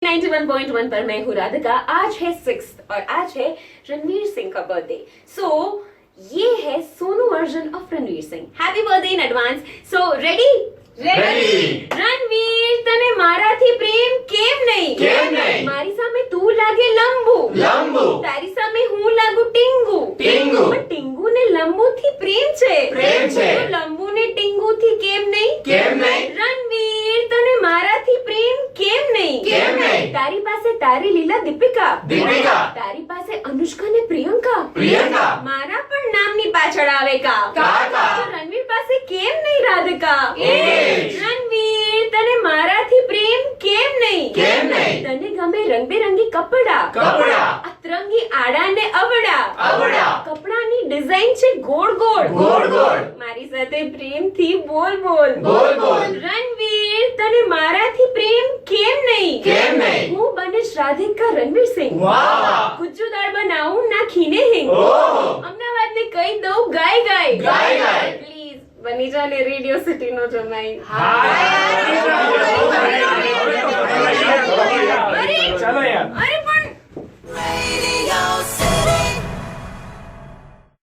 91.1 पर मैं हूँ राधिका। आज है 6th और आज है रणवीर सिंह का बर्थडे। सो ये है Sonu Arjun of Ranveer Singh. Happy birthday in advance. So ready? Ranveer तने माराથી પ્રેમ કેમ નહીં? મારી સામે તું લાગે લંબુ તારી સામે હું લાગુ ટીંગુ પણ ટીંગુને લંબુથી પ્રેમ છે તો લંબુને ટીંગુથી કેમ નહીં? રણવીર તને મારાથી પ્રેમ કેમ નહીં? તારી પાસે તારી લીલા દીપિકા તારી પાસે અનુષ્કા ને પ્રિયંકા મારા પણ નામની પાછળ આવે કા તો રણવીર પાસે કેમ નહીં રાધિકા? રણવીર તને મારાથી પ્રેમ કેમ નહીં? તને ગમે રંગબેરંગી કપડા અતરંગી આડા ને અવડા કપડાની ડિઝાઇન છે ગોળ મારી સાથે પ્રેમથી બોલ રણવીર તને મારાથી પ્રેમ કેમ નહીં? હું બનીશ રાધિકા રણવીર સિંહ ગુજ્જુ દાળ બનાવું નાખીને હિંગ અમદાવાદને કહી દઉં ગાય પ્લીઝ બની જાને રેડિયો સિટી નો જમાઈ। ચાલો યાર